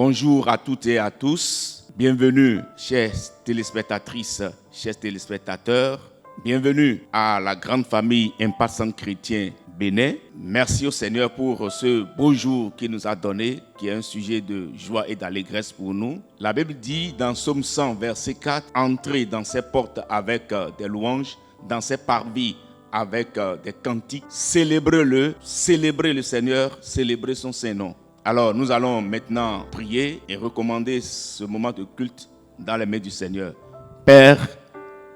Bonjour à toutes et à tous. Bienvenue, chères téléspectatrices, chers téléspectateurs. Bienvenue à la grande famille Impact Chrétien Bénin. Merci au Seigneur pour ce beau jour qu'il nous a donné, qui est un sujet de joie et d'allégresse pour nous. La Bible dit dans Psaume 100, verset 4, « Entrez dans ses portes avec des louanges, dans ses parvis avec des cantiques. Célébrez-le, célébrez le Seigneur, célébrez son Saint-Nom. » Alors, nous allons maintenant prier et recommander ce moment de culte dans les mains du Seigneur. Père,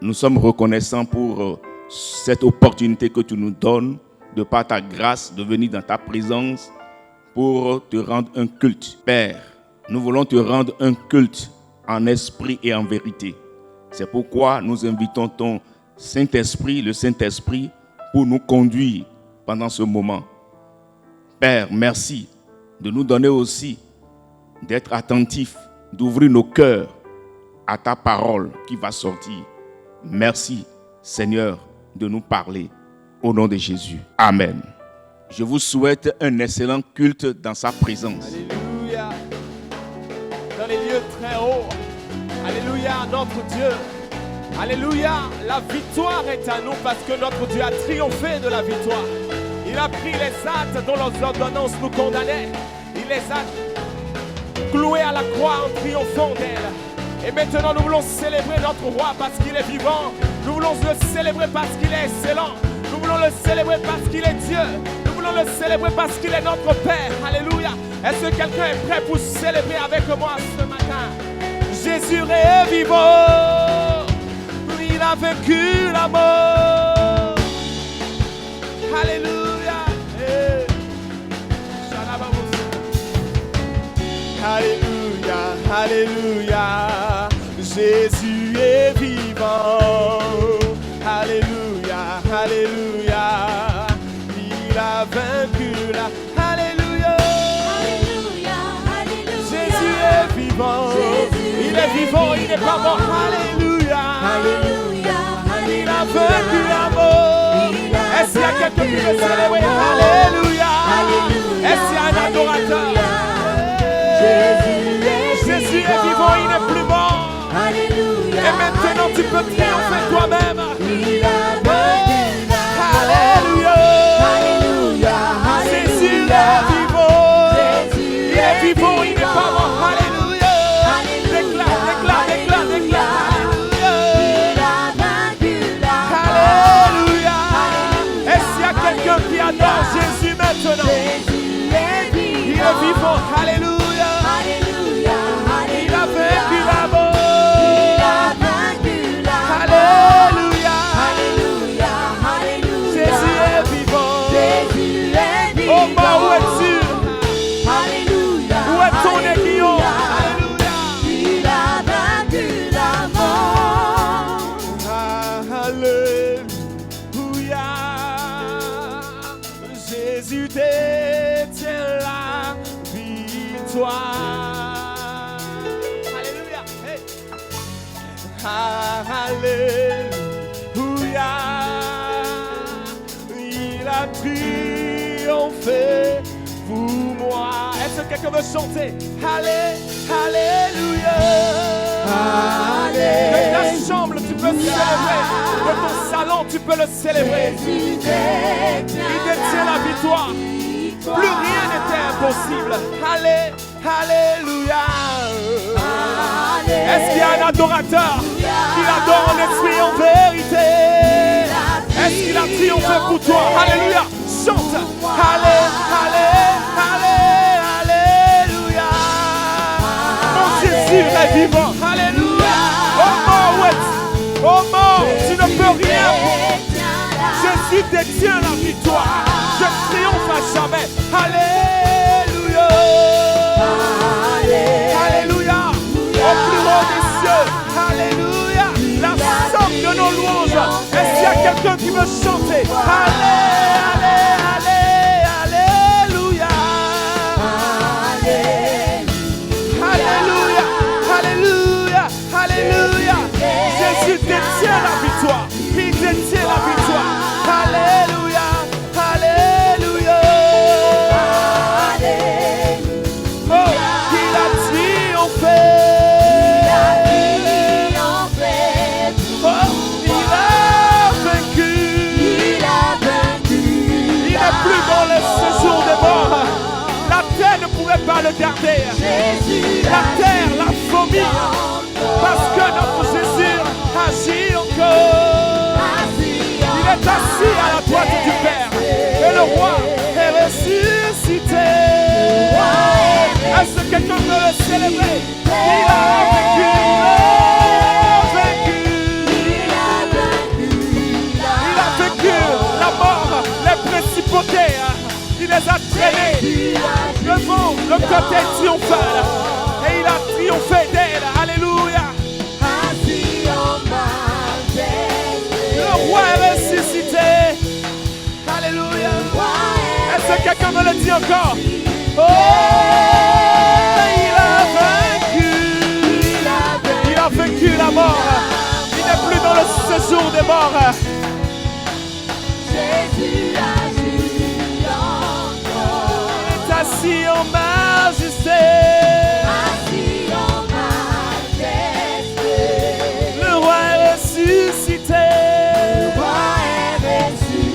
nous sommes reconnaissants pour cette opportunité que tu nous donnes, de par ta grâce, de venir dans ta présence pour te rendre un culte. Père, nous voulons te rendre un culte en esprit et en vérité. C'est pourquoi nous invitons ton Saint-Esprit, le Saint-Esprit, pour nous conduire pendant ce moment. Père, merci de nous donner aussi d'être attentifs, d'ouvrir nos cœurs à ta parole qui va sortir. Merci, Seigneur, de nous parler. Au nom de Jésus. Amen. Je vous souhaite un excellent culte dans sa présence. Alléluia. Dans les lieux très hauts. Alléluia, notre Dieu. Alléluia, la victoire est à nous parce que notre Dieu a triomphé de la victoire. Il a pris les actes dont les ordonnances nous condamnaient. Il les a cloués à la croix en triomphant d'elle. Et maintenant nous voulons célébrer notre roi parce qu'il est vivant. Nous voulons le célébrer parce qu'il est excellent. Nous voulons le célébrer parce qu'il est Dieu. Nous voulons le célébrer parce qu'il est notre Père. Alléluia. Est-ce que quelqu'un est prêt pour célébrer avec moi ce matin? Jésus est vivant. Il a vaincu la mort. Alléluia. Hey. Alléluia. Alléluia. Jésus est vivant. Alléluia, alléluia, il a vaincu la... Alléluia, alléluia, alléluia. Jésus est vivant, Jésus il est vivant, il n'est pas mort. Alléluia, Alléluia, il a vaincu la mort. Est-ce qu'il y a quelqu'un qui veut célébrer? Alléluia, est-ce qu'il y a un adorateur? Jésus est vivant, il n'est plus mort. Alléluia, et maintenant tu peux triompher toi-même. Alléluia, alléluia, Jésus est vivant. Il est vivant, il n'est pas mort. Alléluia. Déclare, déclare, déclare, déclare. Alléluia. Est-ce qu'il y a quelqu'un qui adore Jésus maintenant? Il est vivant. Alléluia. Il a vaincu la mort. Oh, où es-tu? Alléluia. Où est ton aiguillon? Alléluia. Il a vaincu la mort. Alléluia. Jésus détient la victoire. Alléluia. Hey. Alléluia. Il a triomphé pour moi. Est-ce que quelqu'un veut chanter? Alléluia. De ta chambre, tu peux célébrer. De ton salon, tu peux le célébrer. Il détient la victoire. Plus rien n'était impossible. Alléluia. Est-ce qu'il y a un adorateur qui l'adore en esprit et en vérité? Est-ce qu'il a triomphé pour toi? Alléluia. Chante. Alléluia. Mon Jésus est vivant. Alléluia. Oh mort, tu ne peux rien. Jésus détient la victoire. Je triomphe à jamais. Alléluia. Alléluia. Au plus haut des cieux. Alléluia. La somme de nos louanges. Est-ce qu'il y a quelqu'un qui veut chanter? Alléluia. Alléluia. Alléluia. Alléluia. Jésus détient la victoire. Il détient la victoire. Alléluia. Alléluia. Oh, il a regardé Jésus la terre, la fourmi, parce que notre Jésus agit encore. Il est assis à la droite du Père et le roi est ressuscité. Est-ce que quelqu'un veut le célébrer? Il a vaincu, il a vaincu la mort, les principautés. Il les a traînés devant le côté triomphal et il a triomphé d'elle. Alléluia. Le roi est ressuscité. Alléluia. Est-ce que quelqu'un me le dit encore? Oh, il a vaincu la mort. Il n'est plus dans le séjour des morts. Jésus agit encore. Il est assis en majesté. Assis en majesté. Le roi est ressuscité. Le roi est ressuscité.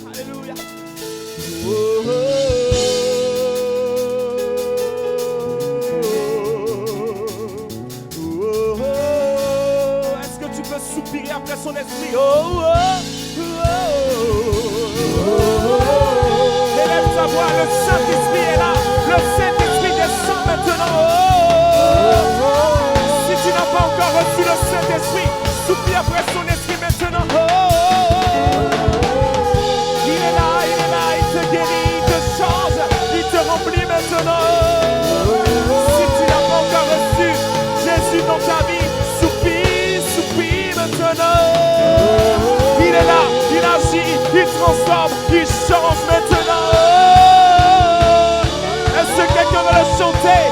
Alléluia. Est-ce que tu peux soupirer après son esprit? Élève ta voix, le Saint-Esprit est là. Le Saint-Esprit descend maintenant. Si tu n'as pas encore reçu le Saint-Esprit, soupire après son esprit maintenant. Il est là, il te guérit, il te change, il te remplit maintenant. Si tu n'as pas encore reçu Jésus dans ta vie, soupire maintenant. Il est là, il agit, il transforme, il change maintenant. Est-ce que quelqu'un va le chanter?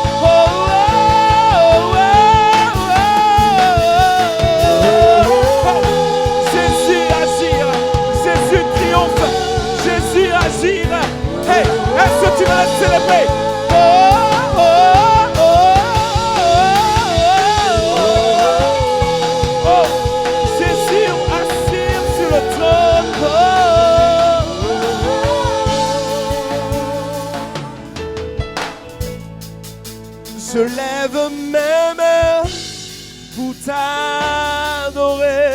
Jésus agir, Jésus triomphe, Jésus agir. Hey, est-ce que tu vas le célébrer? Jésus assis sur le trône. Je lève mes mains pour t'adorer.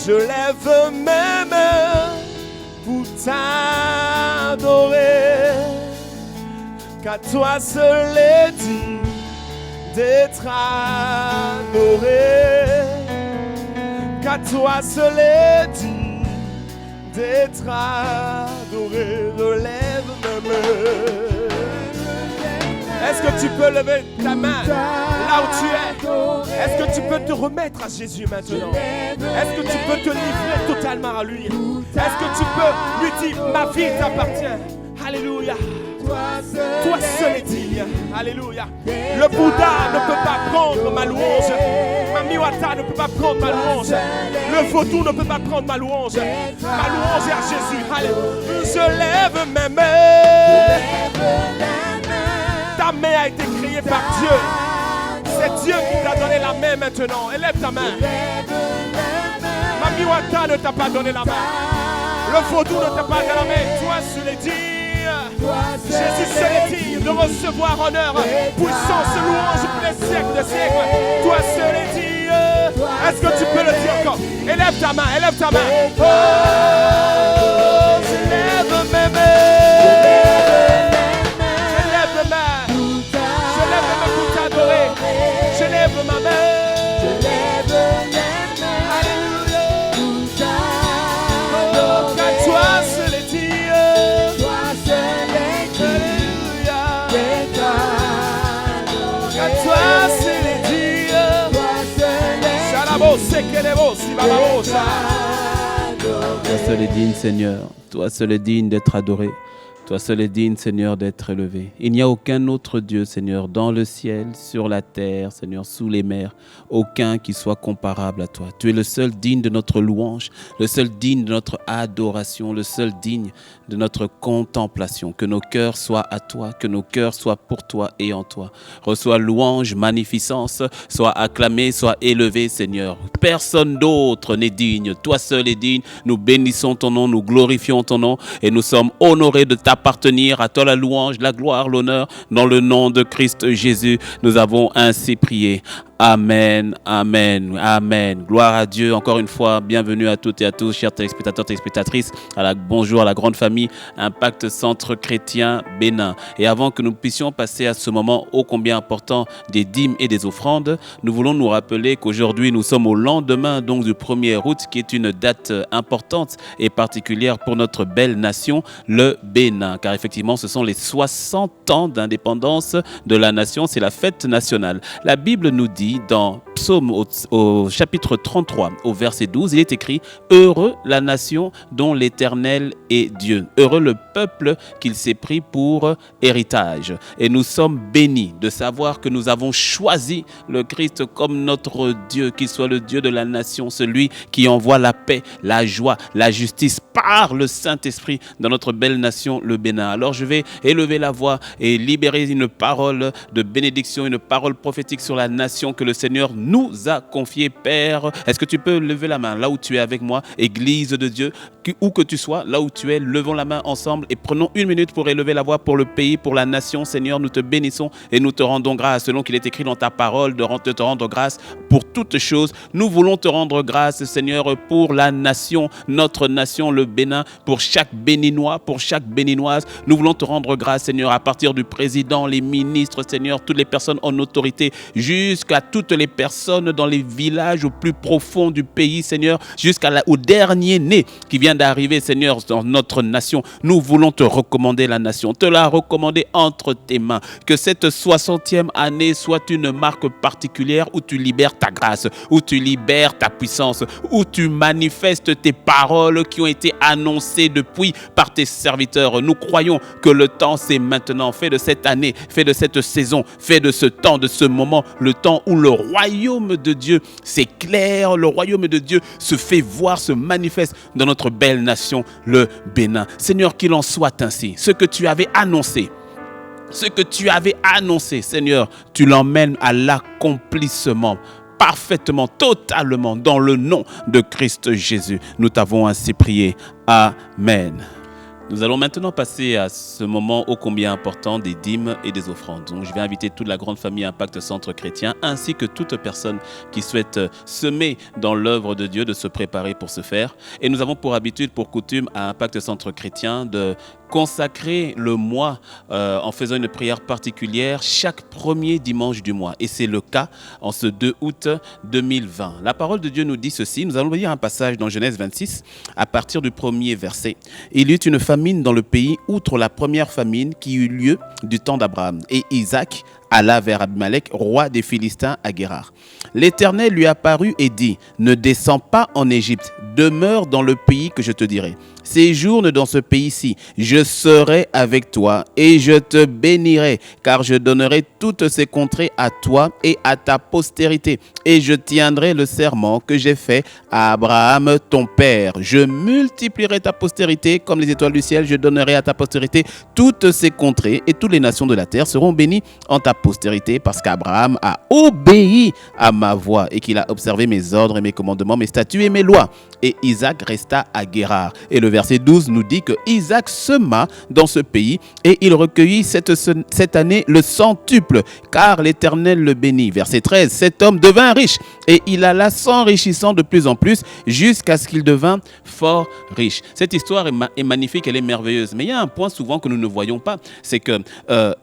Je lève mes mains pour t'adorer. Qu'à toi seul est dit d'être adoré. Qu'à toi seul est dit d'être adoré. Je lève mes mains. Est-ce que tu peux lever ta main là où tu es? Est-ce que tu peux te remettre à Jésus maintenant? Est-ce que tu peux te livrer totalement à lui? Est-ce que tu peux lui dire, ma vie t'appartient? Alléluia. Toi seul est digne. Alléluia. Le Bouddha ne peut pas prendre ma louange. Mamiwata ne peut pas prendre ma louange. Le vaudou ne peut pas prendre ma louange. Ma louange est à Jésus. Alléluia. Je lève mes mains. Ta main a été créée par Dieu. C'est Dieu qui t'a donné la main maintenant. Élève ta main. Mamiwata ne t'a pas donné la main. Le vaudou ne t'a pas donné la main. Toi, je l'ai dit. Jésus seul est digne de recevoir honneur, puissance, louange pour les siècles de siècles. Toi seul est digne. Est-ce que tu peux le dire encore? Élève ta main, élève ta main. Oh, je lève mes mains. Je lève mes mains. Je lève mes mains pour t'adorer. Je lève ma main. Alléluia. Oh, qu'à toi seul est digne. Toi seul est digne, Seigneur. Toi seul est digne d'être adoré. Toi seul es digne, Seigneur, d'être élevé. Il n'y a aucun autre Dieu, Seigneur, dans le ciel, sur la terre, Seigneur, sous les mers, aucun qui soit comparable à toi. Tu es le seul digne de notre louange, le seul digne de notre adoration, le seul digne de notre contemplation. Que nos cœurs soient à toi, que nos cœurs soient pour toi et en toi. Reçois louange, magnificence, sois acclamé, sois élevé, Seigneur. Personne d'autre n'est digne, toi seul es digne. Nous bénissons ton nom, nous glorifions ton nom et nous sommes honorés de t'appartenir. À toi la louange, la gloire, l'honneur. Dans le nom de Christ Jésus, nous avons ainsi prié. Amen, amen, amen. Gloire à Dieu. Encore une fois, bienvenue à toutes et à tous, chers téléspectateurs, téléspectatrices. Bonjour à la grande famille Impact Centre Chrétien Bénin. Et avant que nous puissions passer à ce moment ô combien important des dîmes et des offrandes, nous voulons nous rappeler qu'aujourd'hui, nous sommes au lendemain donc du 1er août, qui est une date importante et particulière pour notre belle nation, le Bénin. Car effectivement, ce sont les 60 ans d'indépendance de la nation. C'est la fête nationale. La Bible nous dit dans Psaume au chapitre 33, au verset 12, il est écrit « Heureux la nation dont l'Éternel est Dieu. Heureux le peuple qu'il s'est pris pour héritage. » Et nous sommes bénis de savoir que nous avons choisi le Christ comme notre Dieu, qu'il soit le Dieu de la nation, celui qui envoie la paix, la joie, la justice par le Saint-Esprit dans notre belle nation, le Bénin. Alors je vais élever la voix et libérer une parole de bénédiction, une parole prophétique sur la nation que le Seigneur nous a confiée. Père, est-ce que tu peux lever la main là où tu es avec moi, Église de Dieu, où que tu sois, là où tu es, levons la main ensemble et prenons une minute pour élever la voix pour le pays, pour la nation. Seigneur, nous te bénissons et nous te rendons grâce, selon qu'il est écrit dans ta parole, de te rendre grâce pour toutes choses. Nous voulons te rendre grâce, Seigneur, pour la nation, notre nation, le Bénin, pour chaque Béninois, pour chaque Béninoise. Nous voulons te rendre grâce, Seigneur, à partir du président, les ministres, Seigneur, toutes les personnes en autorité, jusqu'à toutes les personnes dans les villages au plus profond du pays, Seigneur, jusqu'au dernier né qui vient d'arriver, Seigneur, dans notre nation. Nous voulons te recommander la nation, te la recommander entre tes mains. Que cette 60e année soit une marque particulière où tu libères ta grâce, où tu libères ta puissance, où tu manifestes tes paroles qui ont été annoncées depuis par tes serviteurs. Nous croyons que le temps c'est maintenant. Fais de cette année, fais de cette saison, fais de ce temps, de ce moment, le temps où le royaume de Dieu s'éclaire, le royaume de Dieu se fait voir, se manifeste dans notre belle nation, le Bénin. Seigneur, qu'il en soit ainsi. Ce que tu avais annoncé, Seigneur, tu l'emmènes à l'accomplissement. Parfaitement, totalement, dans le nom de Christ Jésus. Nous t'avons ainsi prié. Amen. Nous allons maintenant passer à ce moment ô combien important des dîmes et des offrandes. Donc, je vais inviter toute la grande famille Impact Centre Chrétien ainsi que toute personne qui souhaite semer dans l'œuvre de Dieu de se préparer pour ce faire. Et nous avons pour habitude, pour coutume à Impact Centre Chrétien de consacrer le mois en faisant une prière particulière chaque premier dimanche du mois. Et c'est le cas en ce 2 août 2020. La parole de Dieu nous dit ceci. Nous allons lire un passage dans Genèse 26 à partir du premier verset. Il y eut une famine dans le pays, outre la première famine qui eut lieu du temps d'Abraham. Et Isaac alla vers Abimelech, roi des Philistins, à Guérar. L'Éternel lui apparut et dit : ne descends pas en Égypte, demeure dans le pays que je te dirai. Séjourne dans ce pays-ci, je serai avec toi et je te bénirai, car je donnerai toutes ces contrées à toi et à ta postérité. Et je tiendrai le serment que j'ai fait à Abraham ton père. Je multiplierai ta postérité comme les étoiles du ciel. Je donnerai à ta postérité toutes ces contrées et toutes les nations de la terre seront bénies en ta postérité, parce qu'Abraham a obéi à ma voix et qu'il a observé mes ordres et mes commandements, mes statuts et mes lois. Et Isaac resta à Guérar. Et le verset 12 nous dit que Isaac sema dans ce pays et il recueillit cette année le centuple, car l'Éternel le bénit. Verset 13, cet homme devint riche et il alla s'enrichissant de plus en plus jusqu'à ce qu'il devint fort riche. Cette histoire est magnifique, elle est merveilleuse. Mais il y a un point souvent que nous ne voyons pas, c'est que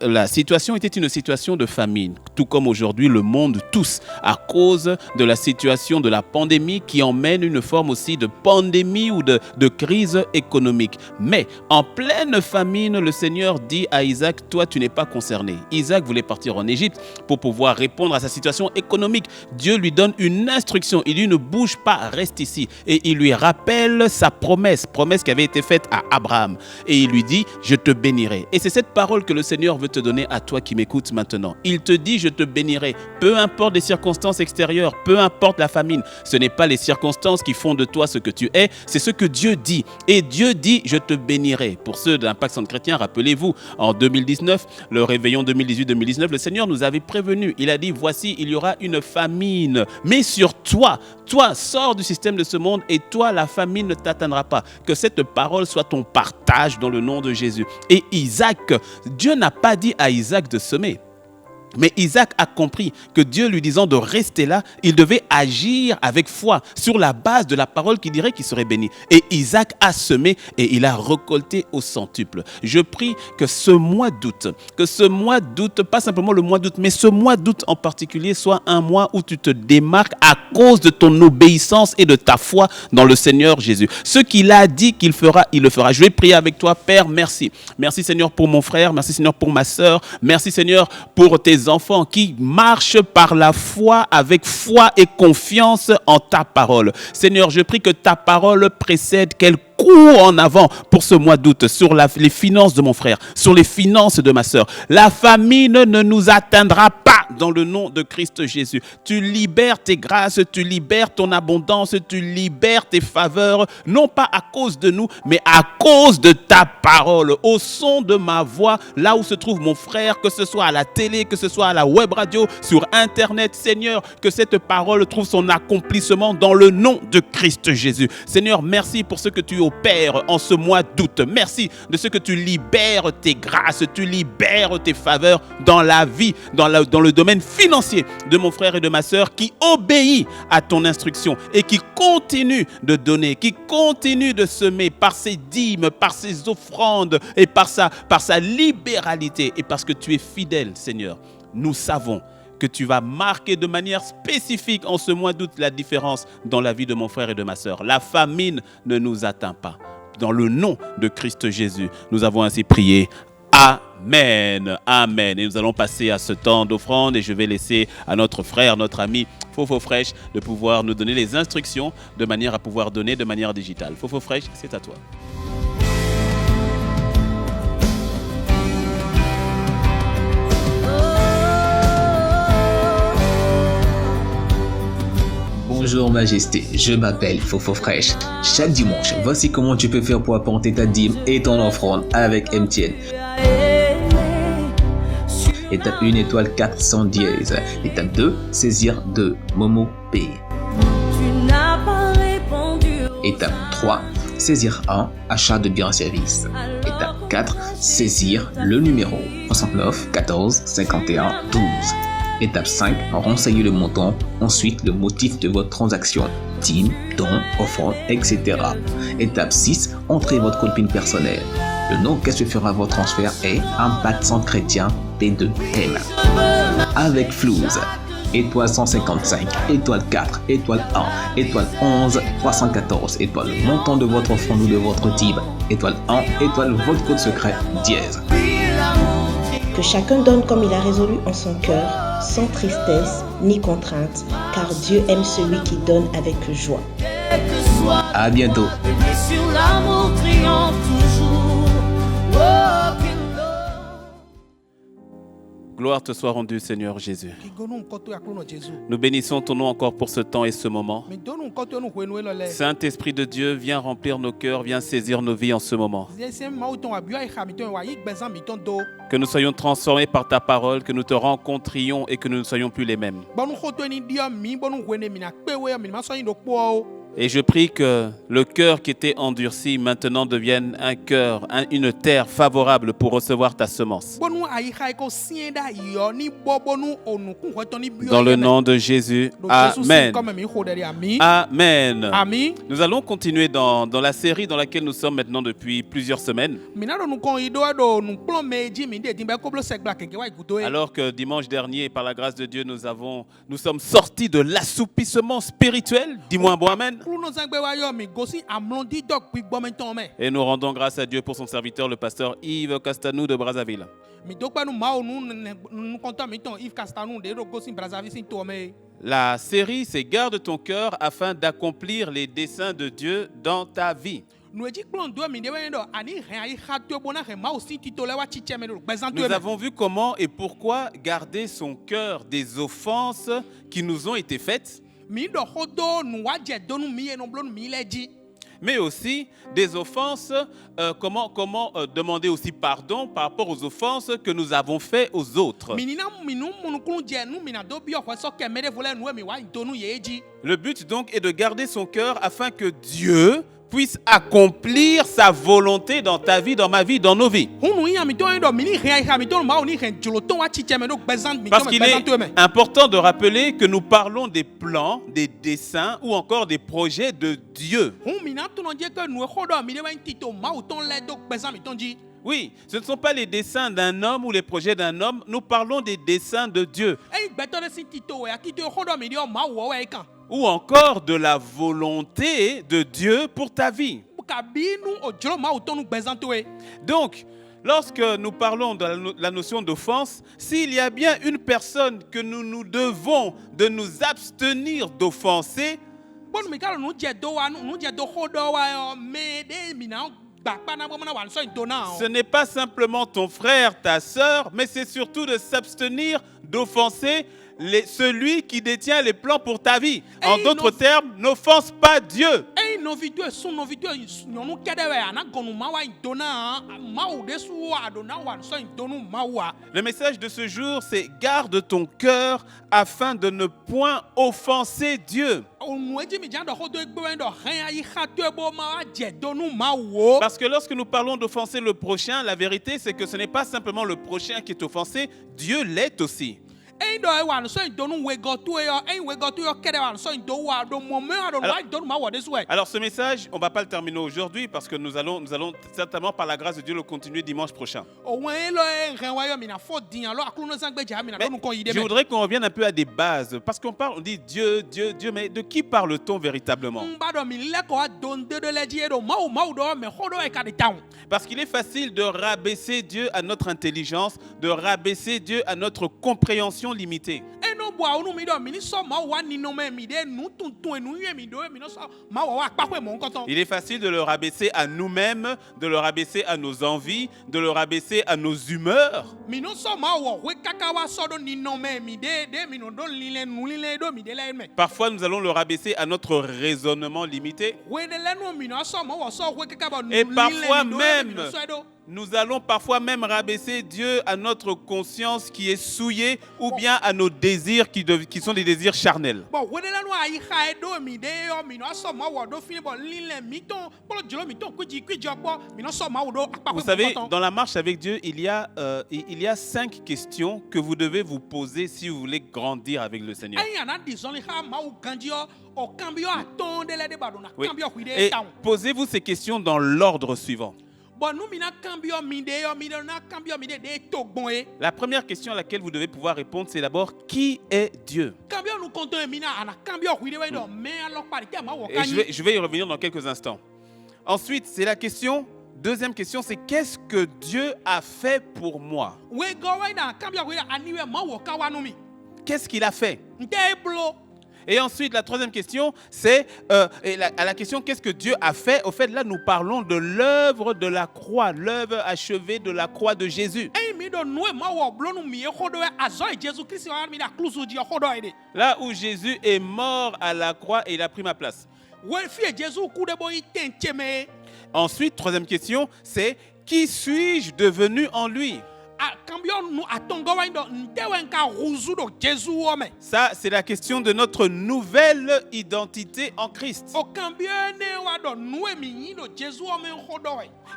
la situation était une situation de famine, tout comme aujourd'hui le monde tous, à cause de la situation de la pandémie qui emmène une forme aussi de pandémie ou de crise économique. Mais en pleine famine, le Seigneur dit à Isaac, toi tu n'es pas concerné. Isaac voulait partir en Égypte pour pouvoir répondre à sa situation économique. Dieu lui donne une instruction, il dit ne bouge pas, reste ici. Et il lui rappelle sa promesse qui avait été faite à Abraham. Et il lui dit, je te bénirai. Et c'est cette parole que le Seigneur veut te donner à toi qui m'écoutes maintenant. Il te dit, je te bénirai. Peu importe les circonstances extérieures, peu importe la famine, ce n'est pas les circonstances qui font de toi ce que tu es, c'est ce que Dieu dit. Et Dieu dit, je te bénirai. Pour ceux d'Impact Centre Chrétien, rappelez-vous, en 2019, le réveillon 2018-2019, le Seigneur nous avait prévenu. Il a dit, voici, il y aura une famine. Mais sur toi, sors du système de ce monde et toi, la famine ne t'atteindra pas. Que cette parole soit ton partage dans le nom de Jésus. Et Isaac, Dieu n'a pas dit à Isaac de semer. Mais Isaac a compris que Dieu lui disant de rester là, il devait agir avec foi sur la base de la parole qui dirait qu'il serait béni. Et Isaac a semé et il a récolté au centuple. Je prie que ce mois d'août, pas simplement le mois d'août, mais ce mois d'août en particulier soit un mois où tu te démarques à cause de ton obéissance et de ta foi dans le Seigneur Jésus. Ce qu'il a dit qu'il fera, il le fera. Je vais prier avec toi, Père, merci. Merci Seigneur pour mon frère, merci Seigneur pour ma sœur, merci Seigneur pour tes enfants qui marchent par la foi, avec foi et confiance en ta parole. Seigneur, je prie que ta parole précède qu'elle court en avant pour ce mois d'août sur les finances de mon frère, sur les finances de ma sœur. La famine ne nous atteindra pas dans le nom de Christ Jésus. Tu libères tes grâces, tu libères ton abondance, tu libères tes faveurs, non pas à cause de nous, mais à cause de ta parole. Au son de ma voix, là où se trouve mon frère, que ce soit à la télé, que ce soit à la web radio, sur Internet, Seigneur, que cette parole trouve son accomplissement dans le nom de Christ Jésus. Seigneur, merci pour ce que tu opères en ce mois d'août. Merci de ce que tu libères tes grâces, tu libères tes faveurs dans la vie, dans le domaine financier de mon frère et de ma sœur qui obéit à ton instruction et qui continue de donner, qui continue de semer par ses dîmes, par ses offrandes et par sa libéralité et parce que tu es fidèle, Seigneur. Nous savons que tu vas marquer de manière spécifique en ce mois d'août la différence dans la vie de mon frère et de ma sœur. La famine ne nous atteint pas. Dans le nom de Christ Jésus, nous avons ainsi prié. Amen, amen. Et nous allons passer à ce temps d'offrande et je vais laisser à notre frère, notre ami Fofo Fresh de pouvoir nous donner les instructions de manière à pouvoir donner de manière digitale. Fofo Fresh, c'est à toi. Bonjour Majesté, je m'appelle Fofo Fresh. Chaque dimanche, voici comment tu peux faire pour apporter ta dîme et ton offrande avec MTN. Étape 1, étoile 400 dièse. Étape 2, saisir 2, Momo Pay. Étape 3, saisir 1, achat de biens et services. Étape 4, saisir le numéro 69 14 51 12. Étape 5, renseigner le montant, ensuite le motif de votre transaction, dîme, don, offrande, etc. Étape 6, entrez votre code PIN personnel. Le nom qu'est-ce que fera votre transfert est Impact Centre Chrétien P2M. Avec Flouze, étoile 155, étoile 4, étoile 1, étoile 11, 314, étoile le montant de votre offrande ou de votre dîme, étoile 1, étoile votre code secret, dièse. Que chacun donne comme il a résolu en son cœur, sans tristesse ni contrainte, car Dieu aime celui qui donne avec joie. À bientôt. Gloire te soit rendue, Seigneur Jésus. Nous bénissons ton nom encore pour ce temps et ce moment. Saint-Esprit de Dieu, viens remplir nos cœurs, viens saisir nos vies en ce moment. Que nous soyons transformés par ta parole, que nous te rencontrions et que nous ne soyons plus les mêmes. Et je prie que le cœur qui était endurci maintenant devienne un cœur, une terre favorable pour recevoir ta semence. Dans le nom de Jésus, Amen. Amen. Nous allons continuer dans la série dans laquelle nous sommes maintenant depuis plusieurs semaines. Alors que dimanche dernier, par la grâce de Dieu, nous sommes sortis de l'assoupissement spirituel. Dis-moi un bon amen. Et nous rendons grâce à Dieu pour son serviteur, le pasteur Yves Castanou de Brazzaville. La série, c'est Garde ton cœur afin d'accomplir les desseins de Dieu dans ta vie. Nous avons vu comment et pourquoi garder son cœur des offenses qui nous ont été faites, mais aussi des offenses, comment demander aussi pardon par rapport aux offenses que nous avons faites aux autres. Le but donc est de garder son cœur afin que Dieu puisse accomplir sa volonté dans ta vie, dans ma vie, dans nos vies. Parce qu'il est important de rappeler que nous parlons des plans, des desseins ou encore des projets de Dieu. Oui, ce ne sont pas les desseins d'un homme ou les projets d'un homme, nous parlons des desseins de Dieu. Ou encore de la volonté de Dieu pour ta vie. Donc, lorsque nous parlons de la notion d'offense, s'il y a bien une personne que nous devons de nous abstenir d'offenser, ce n'est pas simplement ton frère, ta sœur, mais c'est surtout de s'abstenir d'offenser celui qui détient les plans pour ta vie. En d'autres termes, n'offense pas Dieu. Le message de ce jour, c'est garde ton cœur afin de ne point offenser Dieu. Parce que lorsque nous parlons d'offenser le prochain, la vérité c'est que ce n'est pas simplement le prochain qui est offensé, Dieu l'est aussi. Alors ce message, on ne va pas le terminer aujourd'hui parce que nous allons certainement par la grâce de Dieu le continuer dimanche prochain. Mais je voudrais qu'on revienne un peu à des bases parce qu'on dit Dieu, Dieu, Dieu, mais de qui parle-t-on véritablement? Parce qu'il est facile de rabaisser Dieu à notre intelligence, de rabaisser Dieu à notre compréhension limitée. Il est facile de le rabaisser à nous-mêmes, de le rabaisser à nos envies, de le rabaisser à nos humeurs. Parfois, nous allons le rabaisser à notre raisonnement limité. Et parfois même, nous allons parfois même rabaisser Dieu à notre conscience qui est souillée ou bien à nos désirs qui sont des désirs charnels. Vous savez, dans la marche avec Dieu, il y a 5 questions que vous devez vous poser si vous voulez grandir avec le Seigneur. Oui. Et posez-vous ces questions dans l'ordre suivant. La première question à laquelle vous devez pouvoir répondre, c'est d'abord qui est Dieu? Et je vais y revenir dans quelques instants. Ensuite, c'est la question. Deuxième question, c'est qu'est-ce que Dieu a fait pour moi? Qu'est-ce qu'il a fait? Et ensuite, la troisième question, c'est à la question qu'est-ce que Dieu a fait? Au fait, là, nous parlons de l'œuvre de la croix, l'œuvre achevée de la croix de Jésus. Là où Jésus est mort à la croix et il a pris ma place. Ensuite, troisième question, c'est qui suis-je devenu en lui? Ça, c'est la question de notre nouvelle identité en Christ.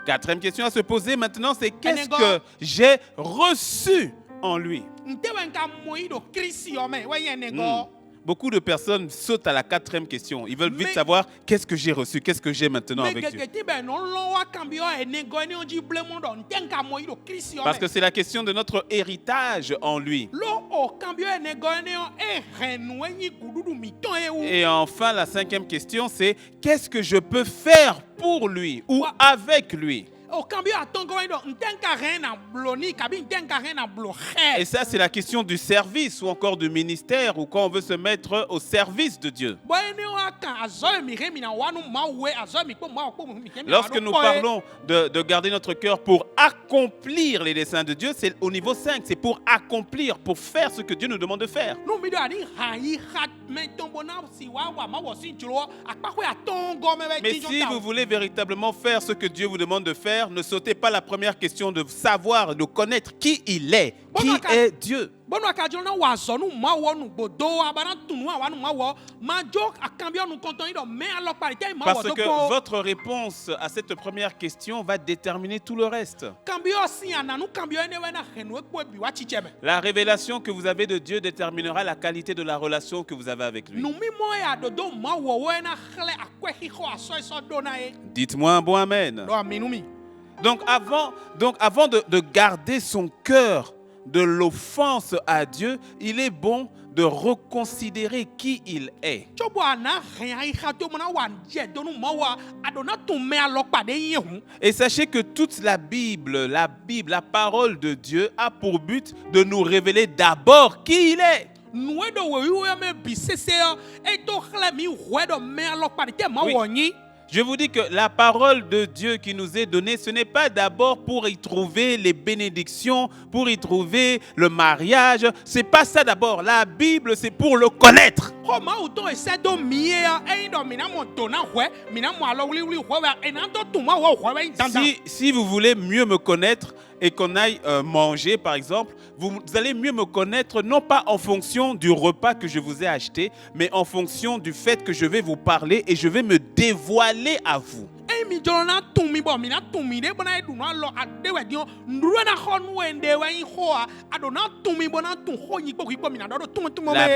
Quatrième question à se poser maintenant, c'est qu'est-ce que j'ai reçu en lui? Beaucoup de personnes sautent à la quatrième question. Ils veulent vite savoir qu'est-ce que j'ai reçu, qu'est-ce que j'ai maintenant avec Dieu. Parce que c'est la question de notre héritage en lui. Et enfin, la cinquième question, c'est qu'est-ce que je peux faire pour lui ou avec lui? Et ça, c'est la question du service ou encore du ministère ou quand on veut se mettre au service de Dieu. Lorsque nous parlons de garder notre cœur pour accomplir les desseins de Dieu, c'est au niveau 5, c'est pour accomplir, pour faire ce que Dieu nous demande de faire. Mais si vous voulez véritablement faire ce que Dieu vous demande de faire, ne sautez pas la première question de savoir, de connaître qui il est, qui est Dieu. Parce que votre réponse à cette première question va déterminer tout le reste. La révélation que vous avez de Dieu déterminera la qualité de la relation que vous avez avec lui. Dites-moi un bon amen. Donc avant de garder son cœur de l'offense à Dieu, il est bon de reconsidérer qui il est. Et sachez que toute la Bible, la parole de Dieu a pour but de nous révéler d'abord qui il est. Oui. Je vous dis que la parole de Dieu qui nous est donnée, ce n'est pas d'abord pour y trouver les bénédictions, pour y trouver le mariage. C'est pas ça d'abord. La Bible, c'est pour le connaître. Si vous voulez mieux me connaître et qu'on aille manger, par exemple, vous allez mieux me connaître non pas en fonction du repas que je vous ai acheté, mais en fonction du fait que je vais vous parler et je vais me dévoiler à vous. La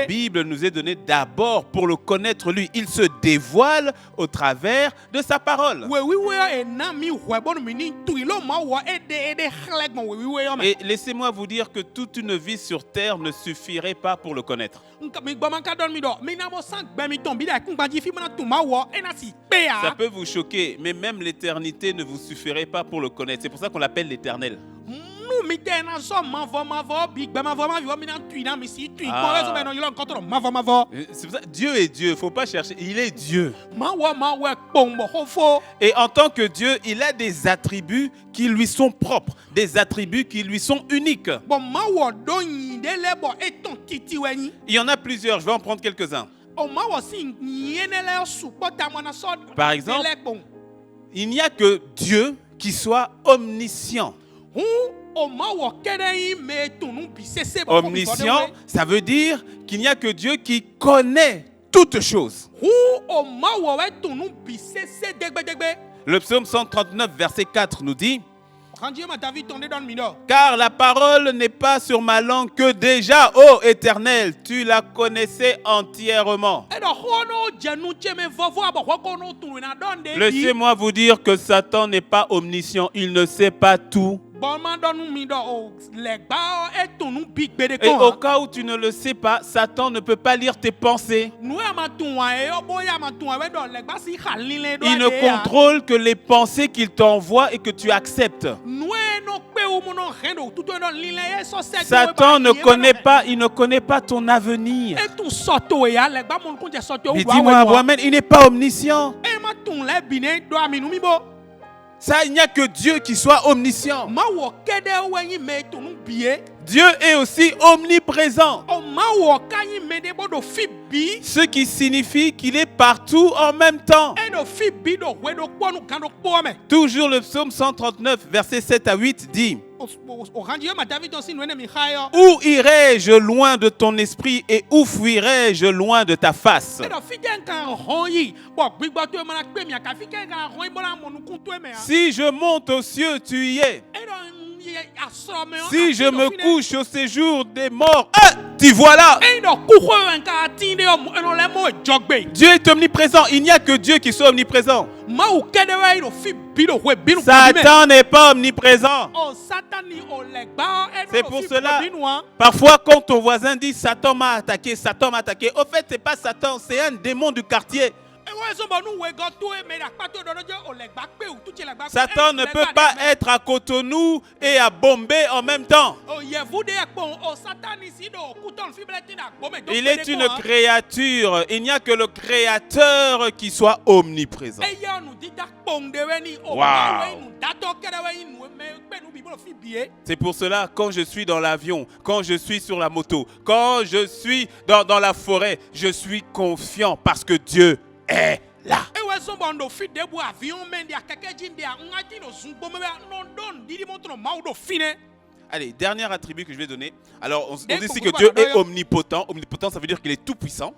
Bible nous est donnée d'abord pour le connaître lui. Il se dévoile au travers de sa parole. Et laissez-moi vous dire que toute une vie sur terre ne suffirait pas pour le connaître. Ça peut vous choquer, mais même l'éternité ne vous suffirait pas pour le connaître. C'est pour ça qu'on l'appelle l'éternel. C'est pour ça, Dieu est Dieu, il ne faut pas chercher, il est Dieu. Et en tant que Dieu, il a des attributs qui lui sont propres, des attributs qui lui sont uniques. Il y en a plusieurs, je vais en prendre quelques-uns. Par exemple, il n'y a que Dieu qui soit omniscient. Omniscient, ça veut dire qu'il n'y a que Dieu qui connaît toutes choses. Le psaume 139, verset 4 nous dit: car la parole n'est pas sur ma langue que déjà, ô Éternel, tu la connaissais entièrement. Laissez-moi vous dire que Satan n'est pas omniscient, il ne sait pas tout. Et au cas où tu ne le sais pas, Satan ne peut pas lire tes pensées. Il ne contrôle que les pensées qu'il t'envoie et que tu acceptes. Satan ne connaît pas ton avenir. Mais dis-moi, Abraham, il n'est pas omniscient. Ça, il n'y a que Dieu qui soit omniscient. Dieu est aussi omniprésent. Ce qui signifie qu'il est partout en même temps. Toujours le psaume 139, versets 7 à 8 dit: où irai-je loin de ton esprit et où fuirai-je loin de ta face? Si je monte aux cieux, tu y es. Si je me couche au séjour des morts, tu vois là, Dieu est omniprésent. Il n'y a que Dieu qui soit omniprésent. Satan n'est pas omniprésent. C'est pour cela, parfois quand ton voisin dit Satan m'a attaqué, au fait c'est pas Satan, c'est un démon du quartier. Satan ne peut pas être à Cotonou et à Bombay en même temps. Il est une créature. Il n'y a que le Créateur qui soit omniprésent. Wow. C'est pour cela, quand je suis dans l'avion, quand je suis sur la moto, quand je suis dans la forêt, je suis confiant parce que Dieu est là. Allez, dernier attribut que je vais donner. Alors, on dit ici que Dieu est omnipotent. Omnipotent, ça veut dire qu'il est tout puissant.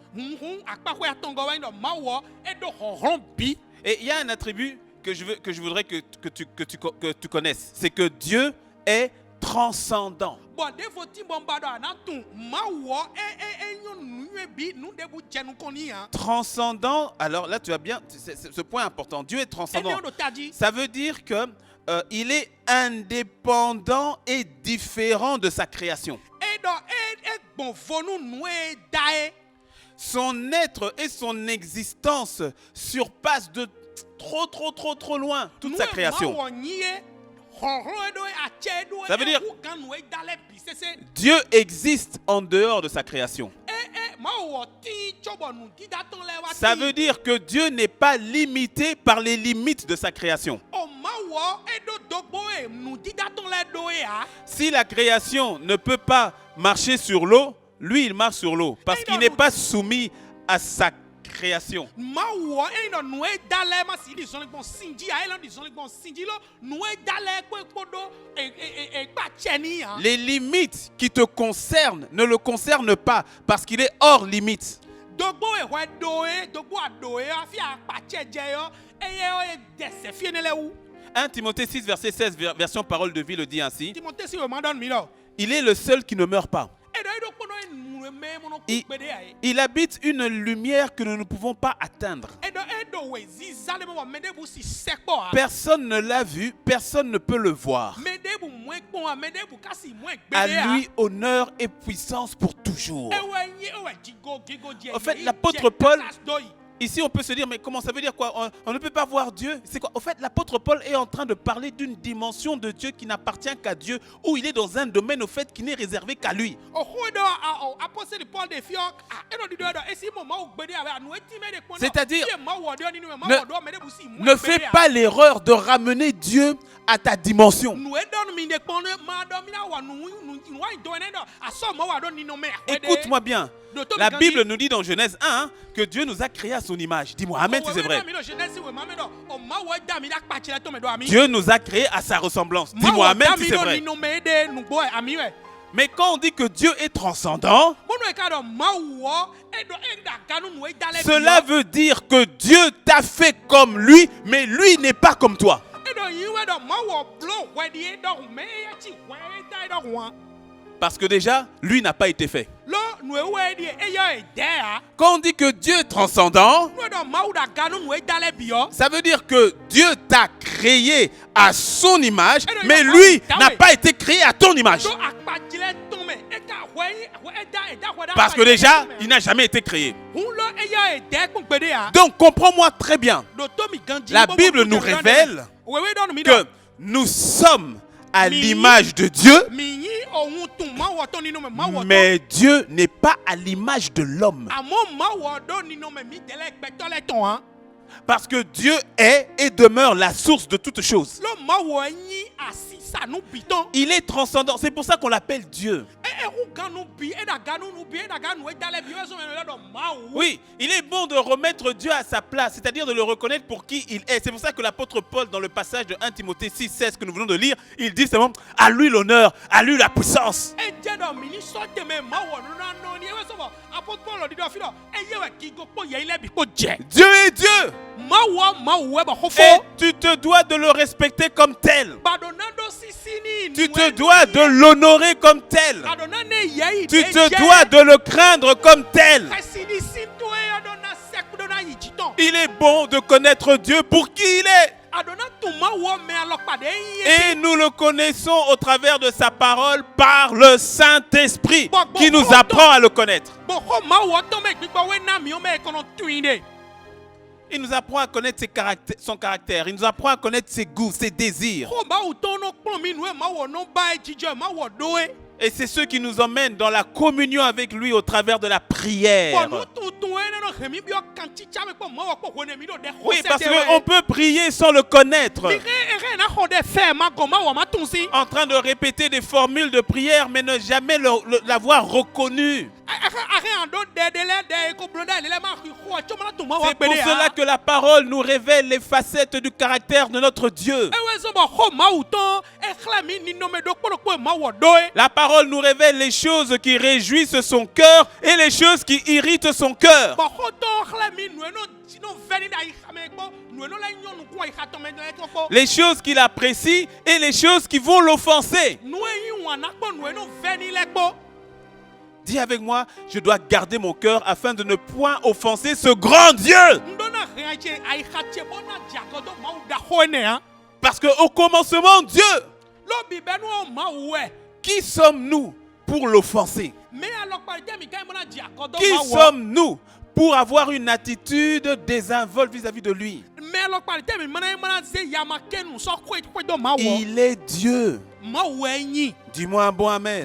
Et il y a un attribut que je voudrais que tu connaisses. C'est que Dieu est transcendant. Transcendant, alors là tu as bien, ce point important. Dieu est transcendant. Ça veut dire que il est indépendant et différent de sa création. Son être et son existence surpassent de trop loin toute sa création. Ça veut dire Dieu existe en dehors de sa création. Ça veut dire que Dieu n'est pas limité par les limites de sa création. Si la création ne peut pas marcher sur l'eau, lui il marche sur l'eau parce qu'il n'est pas soumis à sa création. Les limites qui te concernent ne le concernent pas parce qu'il est hors limite. 1 Timothée 6 verset 16 version parole de vie le dit ainsi. Il est le seul qui ne meurt pas. Il habite une lumière que nous ne pouvons pas atteindre. Personne ne l'a vu, personne ne peut le voir. À lui, honneur et puissance pour toujours. En fait, l'apôtre Paul, ici on peut se dire, mais comment ça veut dire quoi? On ne peut pas voir Dieu. C'est quoi? En fait, l'apôtre Paul est en train de parler d'une dimension de Dieu qui n'appartient qu'à Dieu, où il est dans un domaine au fait qui n'est réservé qu'à lui. C'est-à-dire, ne fais pas l'erreur de ramener Dieu à ta dimension. Écoute-moi bien. La Bible nous dit dans Genèse 1 que Dieu nous a créés à son image. Dis-moi amen si c'est vrai. Dieu nous a créés à sa ressemblance. Dis-moi amen si c'est vrai. Mais quand on dit que Dieu est transcendant, cela veut dire que Dieu t'a fait comme lui, mais lui n'est pas comme toi. Parce que déjà, lui n'a pas été fait. Quand on dit que Dieu est transcendant, ça veut dire que Dieu t'a créé à son image, mais lui n'a pas été créé à ton image. Parce que déjà, il n'a jamais été créé. Donc, comprends-moi très bien. La Bible nous révèle que nous sommes à l'image de Dieu, mais Dieu n'est pas à l'image de l'homme. Parce que Dieu est et demeure la source de toutes choses. Il est transcendant. C'est pour ça qu'on l'appelle Dieu. Oui, il est bon de remettre Dieu à sa place, c'est-à-dire de le reconnaître pour qui il est. C'est pour ça que l'apôtre Paul, dans le passage de 1 Timothée 6,16 que nous venons de lire, il dit seulement à lui l'honneur, à lui la puissance. Dieu est Dieu. Et tu te dois de le respecter comme tel. Tu te dois de l'honorer comme tel. Tu te dois de le craindre comme tel. Il est bon de connaître Dieu pour qui il est. Et nous le connaissons au travers de sa parole par le Saint-Esprit qui nous apprend à le connaître. Il nous apprend à connaître son caractère. Il nous apprend à connaître ses goûts, ses désirs. Et c'est ce qui nous emmène dans la communion avec lui au travers de la prière. Oui, parce qu'on peut prier sans le connaître. En train de répéter des formules de prière, mais ne jamais l'avoir reconnu. C'est pour cela que la parole nous révèle les facettes du caractère de notre Dieu. La parole nous révèle les choses qui réjouissent son cœur et les choses qui irritent son cœur. Les choses qu'il apprécie et les choses qui vont l'offenser. Dis avec moi, je dois garder mon cœur afin de ne point offenser ce grand Dieu. Parce qu'au commencement, Dieu. Qui sommes-nous pour l'offenser? Qui sommes-nous pour avoir une attitude désinvolte vis-à-vis de lui? Il est Dieu. Dis-moi un bon amen.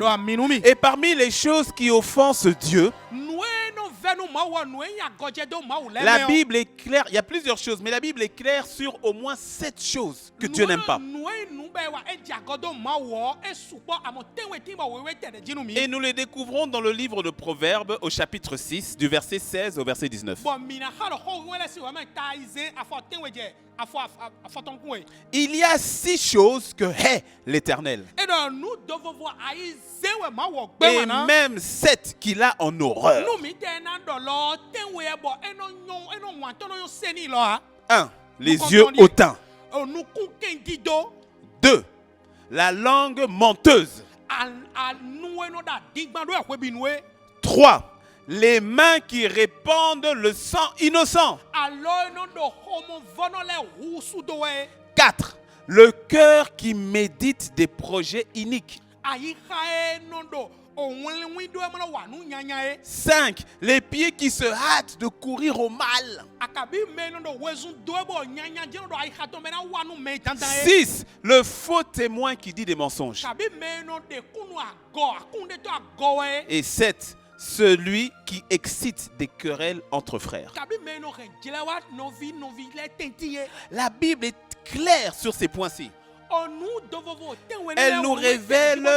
Et parmi les choses qui offensent Dieu, la Bible est claire. Il y a plusieurs choses, mais la Bible est claire sur au moins 7 choses que Dieu n'aime pas. Et nous les découvrons dans le livre de Proverbes au chapitre 6, du verset 16 au verset 19. Il y a 6 choses que hait l'Éternel. Et même 7 qu'il a en horreur. 1. Les yeux hautains. 2. La langue menteuse. 3. Les mains qui répandent le sang innocent. 4. Le cœur qui médite des projets iniques. 5. Les pieds qui se hâtent de courir au mal. 6. Le faux témoin qui dit des mensonges. Et 7. Celui qui excite des querelles entre frères. La Bible est claire sur ces points-ci. Elle nous révèle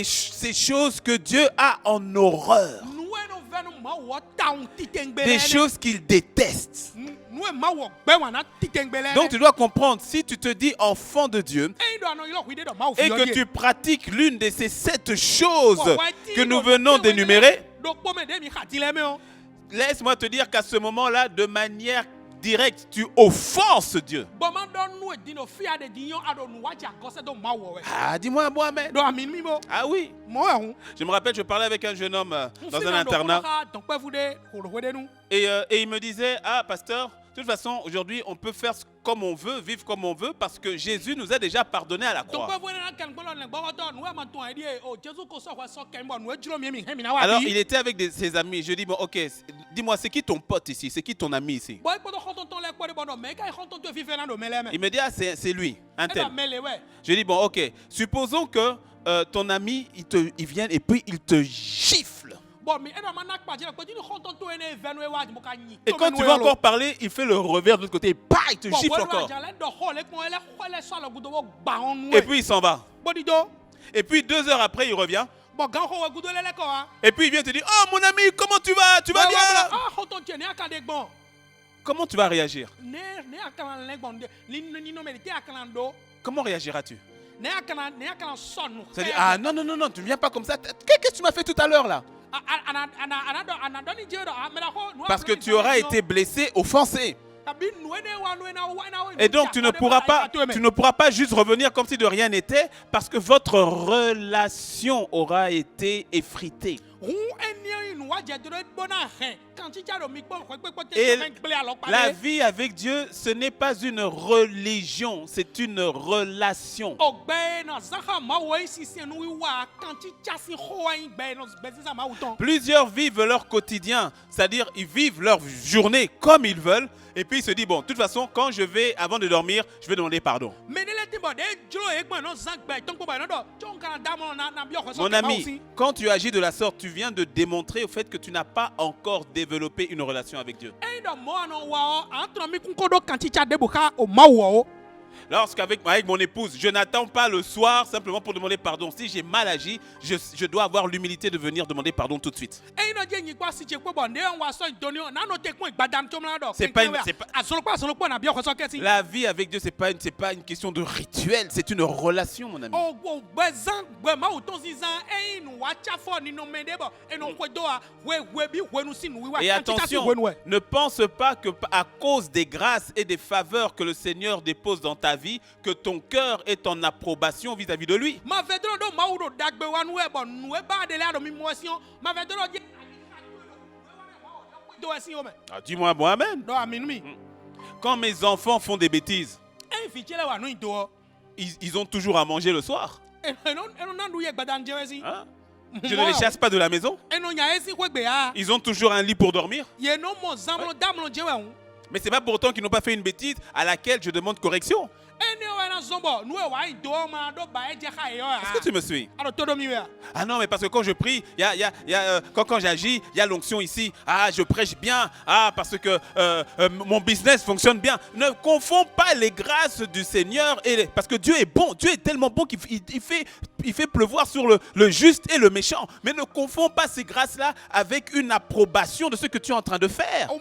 ces choses que Dieu a en horreur. Des choses qu'il déteste. Donc tu dois comprendre, si tu te dis enfant de Dieu et que tu pratiques l'une de ces 7 choses que nous venons d'énumérer, laisse-moi te dire qu'à ce moment-là, de manière directe, tu offenses Dieu. Ah, dis-moi un bon amen. Ah oui. Je me rappelle, je parlais avec un jeune homme dans un internat. Et il me disait, ah, pasteur, de toute façon, aujourd'hui, on peut faire comme on veut, vivre comme on veut, parce que Jésus nous a déjà pardonné à la croix. Alors, il était avec ses amis. Je dis, bon, ok, dis-moi, c'est qui ton pote ici? C'est qui ton ami ici? Il me dit, ah, c'est lui, un tel. Je dis, bon, ok, supposons que ton ami, il vient et puis il te gifle. Et quand tu vas encore parler, il fait le revers de l'autre côté. Bah, il te gifle encore. Et puis il s'en va. Et puis 2 heures après, il revient. Bon, gan ho gudo lele ko a. Et puis il vient te dire, oh mon ami, comment tu vas? Tu vas bien? Ah, ho ton tiene akade gbon. Comment tu vas réagir? Ne akana le gbon. Ni no me te akana do. Comment réagiras-tu? Ne akana sonu. C'est-à-dire, ah non, non, non, non, tu ne viens pas comme ça. Qu'est-ce que tu m'as fait tout à l'heure là? Parce que tu auras été blessé, offensé. Et donc tu ne pourras pas juste revenir comme si de rien n'était, parce que votre relation aura été effritée. Et la vie avec Dieu, ce n'est pas une religion, c'est une relation. Plusieurs vivent leur quotidien, c'est-à-dire ils vivent leur journée comme ils veulent. Et puis il se dit, bon, de toute façon, quand je vais, avant de dormir, je vais demander pardon. Mon ami, quand tu agis de la sorte, tu viens de démontrer au fait que tu n'as pas encore développé une relation avec Dieu. Lorsqu'avec mon épouse, je n'attends pas le soir simplement pour demander pardon. Si j'ai mal agi, je dois avoir l'humilité de venir demander pardon tout de suite. La vie avec Dieu, c'est pas une question de rituel, c'est une relation, mon ami. Et attention, ne pense pas que à cause des grâces et des faveurs que le Seigneur dépose dans ta vie, que ton cœur est en approbation vis-à-vis de lui. Ah, dis-moi bon amen. Quand mes enfants font des bêtises, ils ont toujours à manger le soir. Hein? Je ne les chasse pas de la maison. Ils ont toujours un lit pour dormir. Ouais. Mais ce n'est pas pour autant qu'ils n'ont pas fait une bêtise à laquelle je demande correction. Est-ce que tu me suis? Ah non, mais parce que quand je prie, quand j'agis, il y a l'onction ici. Ah, je prêche bien. Ah, parce que mon business fonctionne bien. Ne confonds pas les grâces du Seigneur. Parce que Dieu est bon. Dieu est tellement bon qu'il fait pleuvoir sur le juste et le méchant. Mais ne confonds pas ces grâces-là avec une approbation de ce que tu es en train de faire.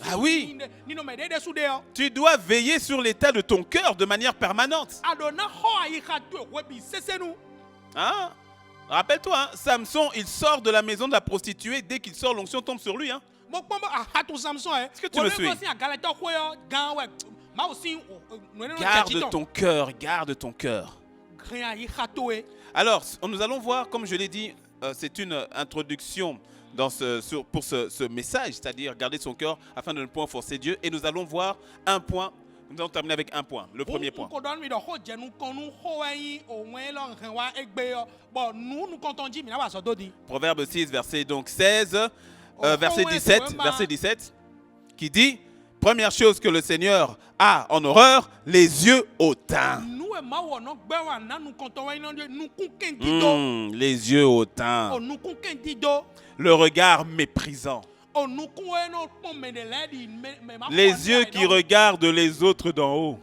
Ah oui. Tu dois veiller sur l'état de ton cœur de manière permanente. Hein? Rappelle-toi, hein, Samson, il sort de la maison de la prostituée. Dès qu'il sort, l'onction tombe sur lui. Hein? Est-ce que tu me suis? Garde ton cœur, garde ton cœur. Alors, nous allons voir, comme je l'ai dit, c'est une introduction pour ce message, c'est-à-dire garder son cœur afin de ne pas forcer Dieu. Et nous allons voir un point. Nous allons terminer avec un point, le premier point. Proverbe 6, verset donc 16, verset 17, qui dit: première chose que le Seigneur a en horreur, les yeux hautains. Les yeux hautains. Le regard méprisant. Les yeux qui regardent les autres d'en haut.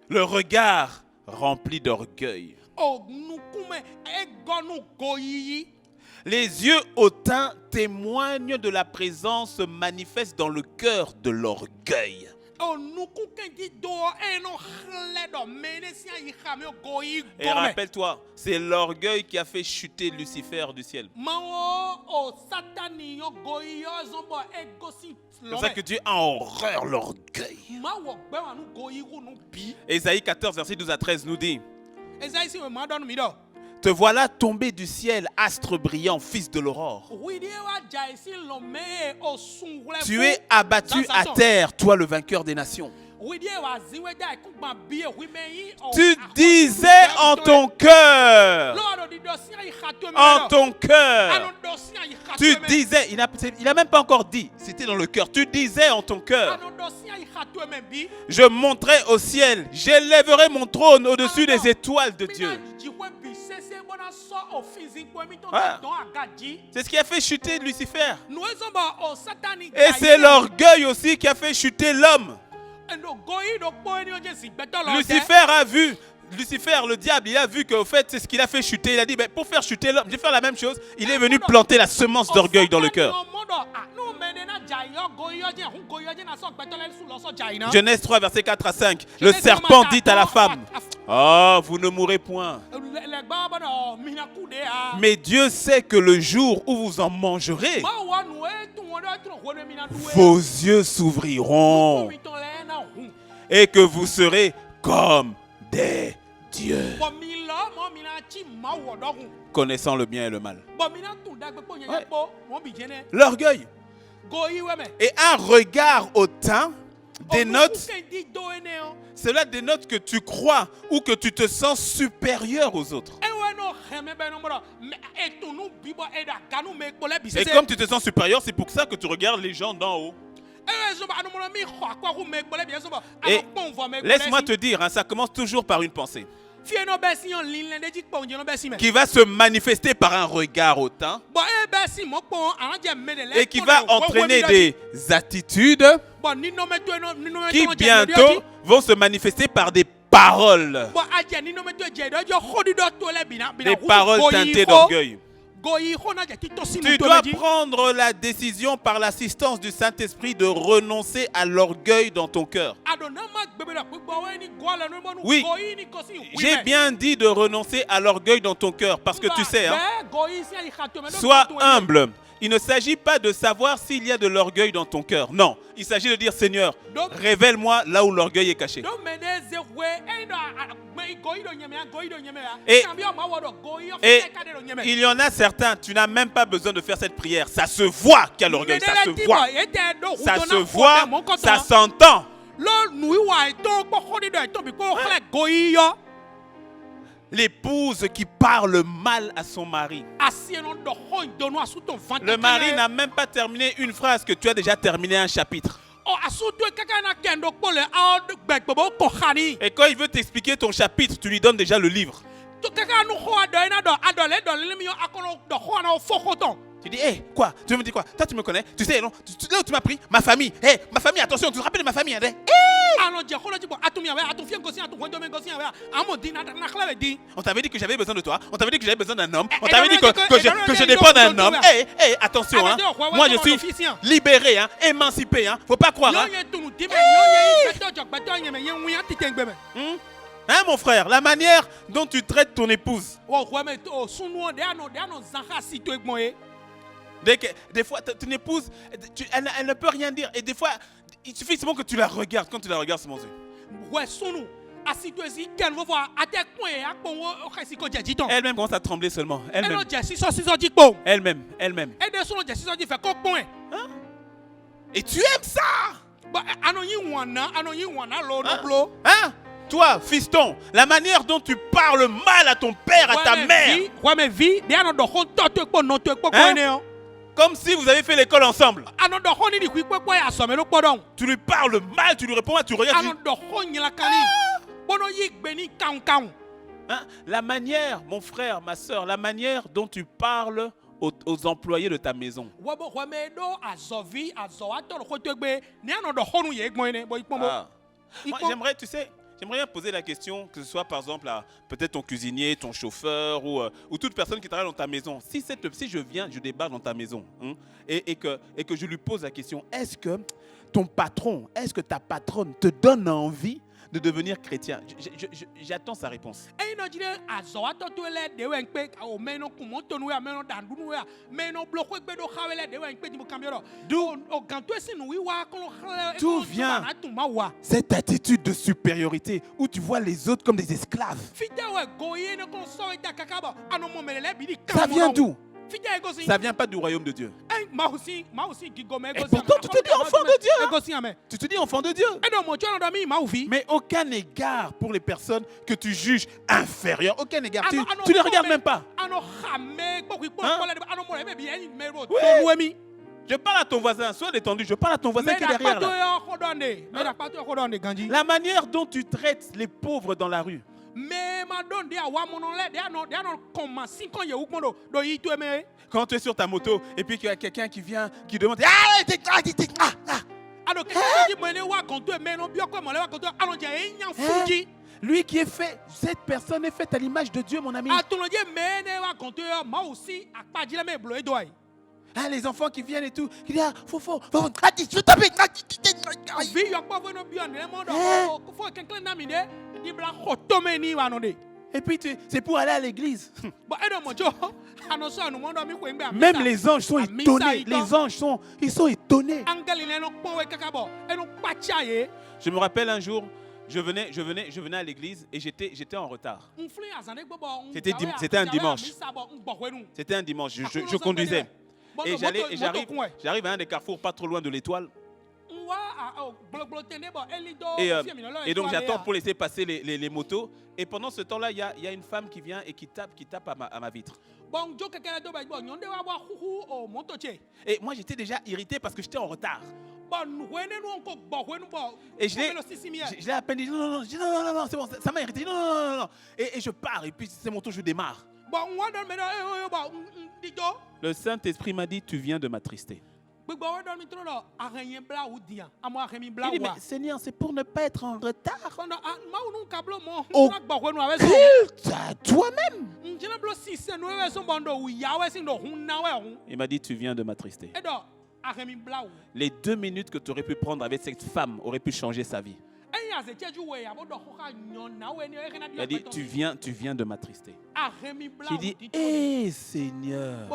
Le regard rempli d'orgueil. Les yeux hautains témoignent de la présence manifeste dans le cœur de l'orgueil. Et rappelle-toi, c'est l'orgueil qui a fait chuter Lucifer du ciel. C'est pour ça que Dieu a horreur l'orgueil. Ésaïe 14, verset 12 à 13 nous dit: te voilà tombé du ciel, astre brillant, fils de l'aurore. Tu es abattu à terre, toi le vainqueur des nations. Tu disais en ton cœur. En ton cœur. Tu disais, il n'a même pas encore dit, c'était dans le cœur. Tu disais en ton cœur. Je monterai au ciel, j'élèverai mon trône au-dessus des étoiles de Dieu. Ah. C'est ce qui a fait chuter Lucifer. Et c'est l'orgueil aussi qui a fait chuter l'homme. Lucifer a vu, le diable, il a vu qu'au fait, c'est ce qu'il a fait chuter. Il a dit, ben, pour faire chuter l'homme, je vais faire la même chose. Il est venu planter la semence d'orgueil dans le cœur. Genèse 3, versets 4 à 5. Le serpent dit à la femme, oh, vous ne mourrez point. Mais Dieu sait que le jour où vous en mangerez, vos yeux s'ouvriront et que vous serez comme des dieux, connaissant le bien et le mal. Ouais. L'orgueil. Et un regard hautain dénote, cela dénote que tu crois ou que tu te sens supérieur aux autres. Et comme tu te sens supérieur, c'est pour ça que tu regardes les gens d'en haut. Et laisse-moi te dire, hein, ça commence toujours par une pensée qui va se manifester par un regard hautain et qui va entraîner des attitudes qui bientôt vont se manifester par des paroles. Des paroles teintées d'orgueil. Tu dois prendre la décision par l'assistance du Saint-Esprit de renoncer à l'orgueil dans ton cœur. Oui, j'ai bien dit de renoncer à l'orgueil dans ton cœur parce que tu sais, hein, sois humble. Il ne s'agit pas de savoir s'il y a de l'orgueil dans ton cœur. Non, il s'agit de dire, Seigneur, révèle-moi là où l'orgueil est caché. Et il y en a certains, tu n'as même pas besoin de faire cette prière. Ça se voit qu'il y a l'orgueil, ça se voit. Ça se voit, ça s'entend. L'épouse qui parle mal à son mari. Le mari n'a même pas terminé une phrase que tu as déjà terminé un chapitre. Et quand il veut t'expliquer ton chapitre, tu lui donnes déjà le livre. Tu dis, hé, quoi? Tu me dis quoi? Toi, tu me connais? Tu sais, non? Là où tu m'as pris? Ma famille. Hé, ma famille, attention, tu te rappelles de ma famille? On t'avait dit que j'avais besoin de toi. On t'avait dit que j'avais besoin d'un homme. On t'avait dit que je dépends d'un homme. Hé, attention, hein. Moi, je suis libéré, hein, émancipé, hein. Faut pas croire, hein. Hein, mon frère, la manière dont tu traites ton épouse. Des fois, ton épouse, elle ne peut rien dire. Et des fois, il suffit seulement que tu la regardes. Quand tu la regardes, c'est mon Dieu. Elle-même commence à trembler seulement. Elle-même. Elle-même. Hein? Et tu aimes ça? Hein? Toi, fiston, la manière dont tu parles mal à ton père, à ta mère. Hein? Comme si vous avez fait l'école ensemble. Tu lui parles mal, tu lui réponds, tu regardes. Hein? La manière, mon frère, ma soeur, la manière dont tu parles aux employés de ta maison. Ah. Moi, j'aimerais, tu sais, j'aimerais bien poser la question, que ce soit par exemple à peut-être ton cuisinier, ton chauffeur ou toute personne qui travaille dans ta maison. Si je viens, je débarque dans ta maison, hein, et que je lui pose la question, est-ce que ton patron, est-ce que ta patronne te donne envie de devenir chrétien? J'attends sa réponse. D'où vient cette attitude de supériorité où tu vois les autres comme des esclaves? Ça vient d'où? Ça vient pas du royaume de Dieu. Et pourtant, tu te dis enfant de Dieu. Hein. Tu te dis enfant de Dieu. Mais aucun égard pour les personnes que tu juges inférieures. Aucun égard. Tu ne les regardes même pas. Oui. Je parle à ton voisin, sois détendu. Je parle à ton voisin qui est derrière là. La manière dont tu traites les pauvres dans la rue. Quand tu es sur ta moto et puis qu'il y a quelqu'un qui vient, qui demande lui qui est fait, cette personne est faite à l'image de Dieu, mon ami. Hein, les enfants qui viennent et tout, qui disent faut, je t'appelle. Et puis c'est pour aller à l'église. Même les anges sont étonnés. Les anges sont étonnés. Je me rappelle un jour, je venais à l'église et j'étais en retard. C'était un dimanche. C'était un dimanche. Je conduisais. Et j'arrive à un des carrefours pas trop loin de l'Étoile. Et donc j'attends pour laisser passer les motos. Et pendant ce temps-là, il y a une femme qui vient et qui tape à ma vitre. Et moi j'étais déjà irrité parce que j'étais en retard. Et je l'ai à peine dit non, c'est bon, ça m'a irrité. Non. Et je pars et puis c'est mon tour, je démarre. Le Saint-Esprit m'a dit, tu viens de m'attrister. Il dit, mais Seigneur, c'est pour ne pas être en retard. Occulte à toi-même. Il m'a dit, tu viens de m'attrister. Les 2 minutes que tu aurais pu prendre avec cette femme auraient pu changer sa vie. Il a dit, tu viens de m'attrister. J'ai dit, hé Seigneur.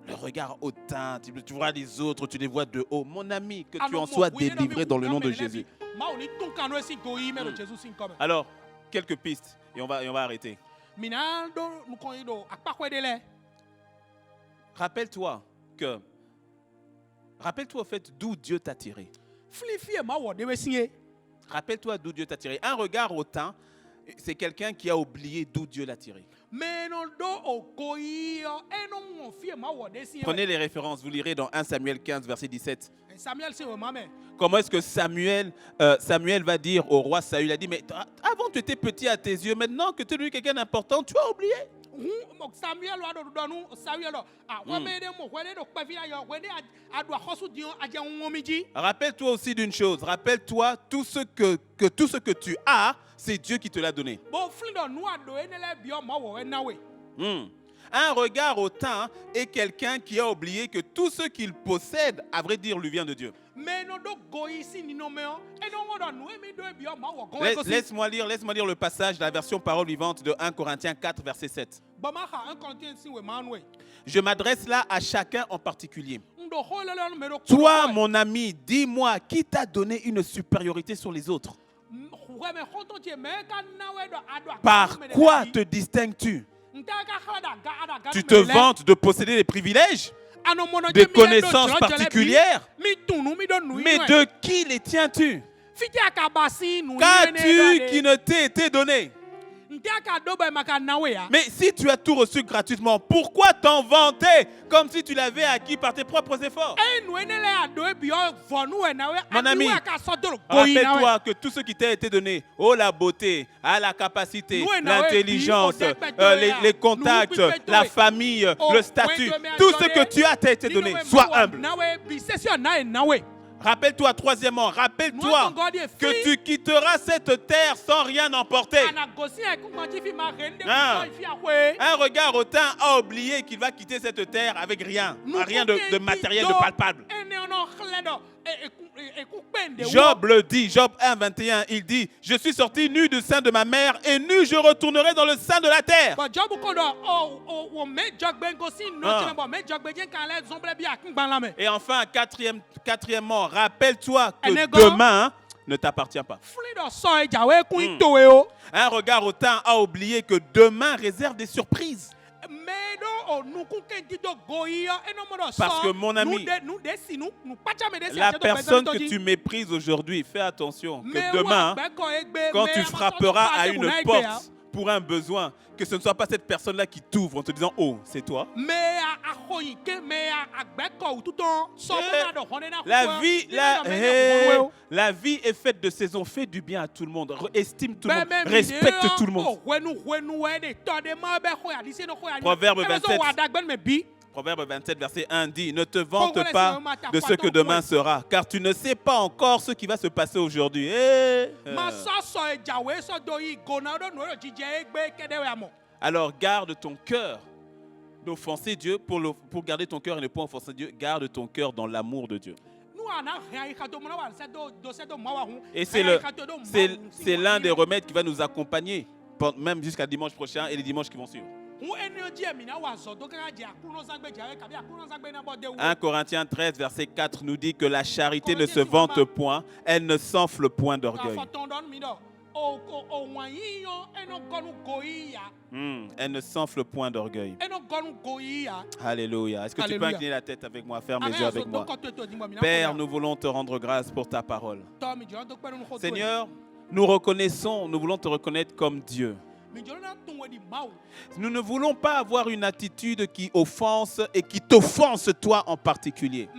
Le regard hautain, tu vois les autres, tu les vois de haut. Mon ami, que tu en sois délivré dans le nom de Jésus. Alors, quelques pistes et on va arrêter. Rappelle-toi au fait d'où Dieu t'a tiré. Rappelle-toi d'où Dieu t'a tiré. Un regard hautain, c'est quelqu'un qui a oublié d'où Dieu l'a tiré. Prenez les références, vous lirez dans 1 Samuel 15, verset 17. Comment est-ce que Samuel va dire au roi Saül, il a dit, mais avant tu étais petit à tes yeux, maintenant que tu es devenu quelqu'un d'important, tu as oublié. Rappelle-toi aussi d'une chose, rappelle-toi tout ce que tu as, c'est Dieu qui te l'a donné. Un regard hautain est quelqu'un qui a oublié que tout ce qu'il possède, à vrai dire, lui vient de Dieu. Laisse-moi lire le passage de la version parole vivante de 1 Corinthiens 4, verset 7. Je m'adresse là à chacun en particulier. Toi, mon ami, dis-moi, qui t'a donné une supériorité sur les autres? Par quoi te distingues-tu? Tu te vantes de posséder des privilèges, des connaissances particulières, mais de qui les tiens-tu? Qu'as-tu qui ne t'ait été donné? Mais si tu as tout reçu gratuitement, pourquoi t'en vanter comme si tu l'avais acquis par tes propres efforts? Mon ami, rappelle-toi que tout ce qui t'a été donné, la beauté, la capacité, l'intelligence, les contacts, la famille, le statut, tout ce que tu as t'a été donné. Sois humble. Rappelle-toi, troisièmement, rappelle-toi que tu quitteras cette terre sans rien emporter. Un regard hautain a oublié qu'il va quitter cette terre avec rien de matériel, de palpable. Job le dit, Job 1, 21, il dit, je suis sorti nu du sein de ma mère et nu je retournerai dans le sein de la terre. Et enfin, quatrièmement, rappelle-toi que demain ne t'appartient pas. Un regard hautain a oublié que demain réserve des surprises. Parce que mon ami, la personne que tu méprises aujourd'hui, fais attention que demain, quand tu frapperas à une porte pour un besoin, que ce ne soit pas cette personne-là qui t'ouvre en te disant « Oh, c'est toi ». La vie est faite de saisons. Fais du bien à tout le monde. Estime tout le monde. Respecte tout le monde. Proverbe 27, verset 1 dit « Ne te vante pas de ce que demain sera, car tu ne sais pas encore ce qui va se passer aujourd'hui. » Alors garde ton cœur d'offenser Dieu. Pour garder ton cœur et ne pas offenser Dieu, garde ton cœur dans l'amour de Dieu. Et c'est l'un des remèdes qui va nous accompagner, même jusqu'à dimanche prochain et les dimanches qui vont suivre. 1 Corinthiens 13, verset 4 nous dit que la charité ne se vante point, elle ne s'enfle point d'orgueil. Elle ne s'enfle point d'orgueil. Alléluia. Est-ce que tu peux incliner la tête avec moi, ferme les yeux avec moi? Père, nous voulons te rendre grâce pour ta parole. Seigneur, nous voulons te reconnaître comme Dieu. Nous ne voulons pas avoir une attitude qui offense et qui t'offense toi en particulier.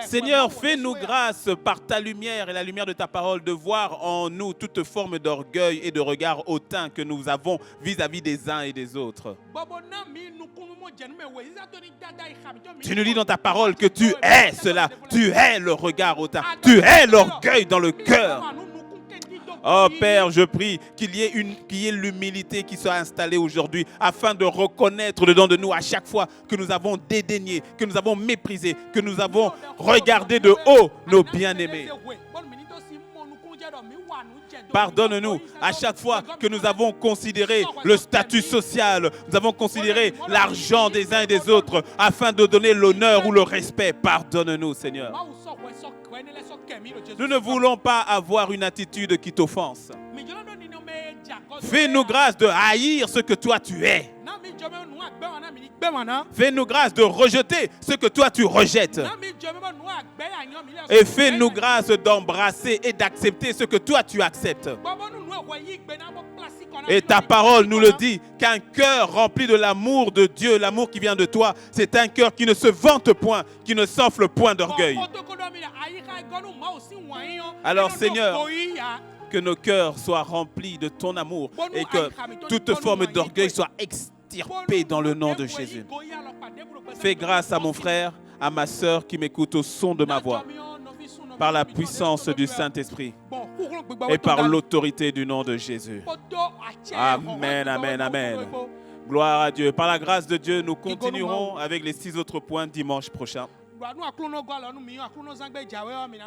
Seigneur, fais-nous grâce par ta lumière et la lumière de ta parole de voir en nous toute forme d'orgueil et de regard hautain que nous avons vis-à-vis des uns et des autres. Tu nous dis dans ta parole que tu hais cela, tu hais le regard hautain, tu hais l'orgueil dans le cœur. Oh Père, je prie qu'il y ait l'humilité qui soit installée aujourd'hui afin de reconnaître dedans de nous à chaque fois que nous avons dédaigné, que nous avons méprisé, que nous avons regardé de haut nos bien-aimés. Pardonne-nous à chaque fois que nous avons considéré le statut social, nous avons considéré l'argent des uns et des autres afin de donner l'honneur ou le respect. Pardonne-nous, Seigneur. Nous ne voulons pas avoir une attitude qui t'offense. Fais-nous grâce de haïr ce que toi tu es. Fais-nous grâce de rejeter ce que toi tu rejettes. Et fais-nous grâce d'embrasser et d'accepter ce que toi tu acceptes. Et ta parole nous le dit, qu'un cœur rempli de l'amour de Dieu, l'amour qui vient de toi, c'est un cœur qui ne se vante point, qui ne s'enfle point d'orgueil. Alors Seigneur, que nos cœurs soient remplis de ton amour et que toute forme d'orgueil soit extirpée dans le nom de Jésus. Fais grâce à mon frère, à ma sœur qui m'écoute au son de ma voix, par la puissance du Saint-Esprit et par l'autorité du nom de Jésus. Amen, amen, amen. Gloire à Dieu. Par la grâce de Dieu, nous continuerons avec les 6 autres points dimanche prochain.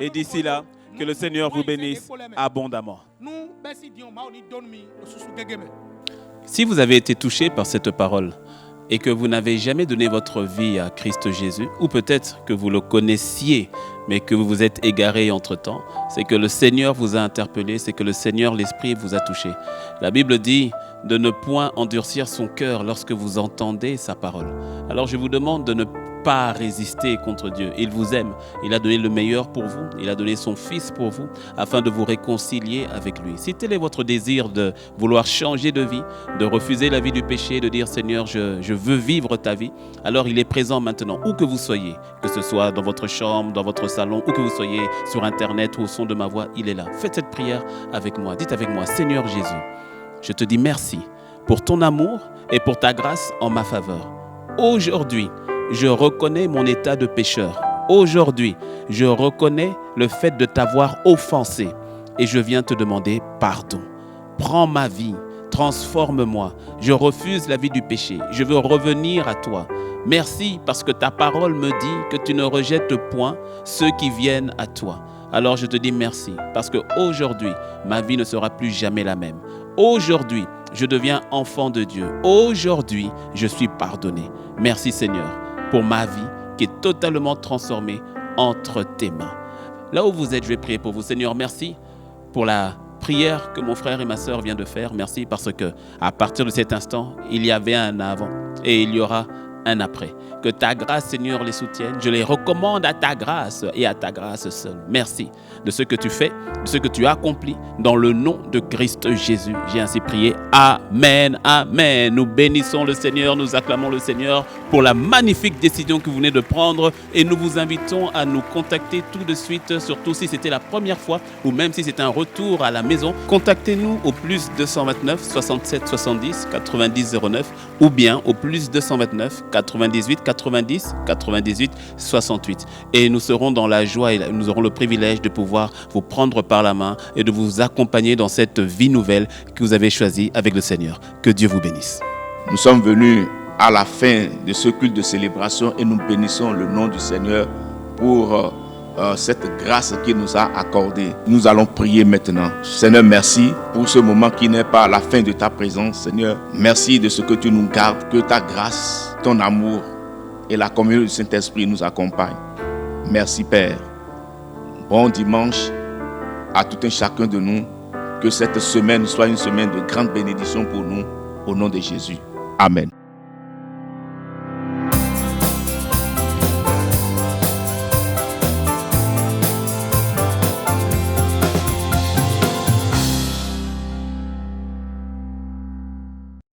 Et d'ici là, que le Seigneur vous bénisse abondamment. Si vous avez été touché par cette parole et que vous n'avez jamais donné votre vie à Christ Jésus, ou peut-être que vous le connaissiez, mais que vous vous êtes égaré entre-temps, c'est que le Seigneur vous a interpellé, c'est que le Seigneur, l'Esprit, vous a touché. La Bible dit de ne point endurcir son cœur lorsque vous entendez sa parole. Alors je vous demande de ne pas résister contre Dieu. Il vous aime. Il a donné le meilleur pour vous. Il a donné son Fils pour vous afin de vous réconcilier avec lui. Si tel est votre désir de vouloir changer de vie, de refuser la vie du péché, de dire Seigneur, je veux vivre ta vie, alors il est présent maintenant, où que vous soyez, que ce soit dans votre chambre, dans votre salon, où que vous soyez, sur Internet ou au son de ma voix, il est là. Faites cette prière avec moi. Dites avec moi, Seigneur Jésus, je te dis merci pour ton amour et pour ta grâce en ma faveur. Aujourd'hui, je reconnais mon état de pécheur. Aujourd'hui, je reconnais le fait de t'avoir offensé et je viens te demander pardon. Prends ma vie, transforme-moi. Je refuse la vie du péché. Je veux revenir à toi. Merci parce que ta parole me dit que tu ne rejettes point ceux qui viennent à toi. Alors je te dis merci parce qu'aujourd'hui, ma vie ne sera plus jamais la même. Aujourd'hui, je deviens enfant de Dieu. Aujourd'hui, je suis pardonné. Merci Seigneur pour ma vie qui est totalement transformée entre tes mains. Là où vous êtes, je vais prier pour vous. Seigneur, merci pour la prière que mon frère et ma sœur viennent de faire. Merci parce que à partir de cet instant, il y avait un avant et il y aura un après. Que ta grâce, Seigneur, les soutienne. Je les recommande à ta grâce et à ta grâce seule. Merci de ce que tu fais, de ce que tu as accompli dans le nom de Christ Jésus. J'ai ainsi prié. Amen, amen. Nous bénissons le Seigneur, nous acclamons le Seigneur pour la magnifique décision que vous venez de prendre et nous vous invitons à nous contacter tout de suite, surtout si c'était la première fois ou même si c'est un retour à la maison. Contactez-nous au plus 229 67 70 90 09 ou bien au plus 229 98 90 98 68. Et nous serons dans la joie et nous aurons le privilège de pouvoir vous prendre par la main et de vous accompagner dans cette vie nouvelle que vous avez choisie avec le Seigneur. Que Dieu vous bénisse. Nous sommes venus à la fin de ce culte de célébration et nous bénissons le nom du Seigneur pour cette grâce qu'il nous a accordée. Nous allons prier maintenant. Seigneur, merci pour ce moment qui n'est pas la fin de ta présence. Seigneur, merci de ce que tu nous gardes, que ta grâce, ton amour et la communion du Saint-Esprit nous accompagnent. Merci Père. Bon dimanche à tout un chacun de nous. Que cette semaine soit une semaine de grande bénédiction pour nous. Au nom de Jésus. Amen.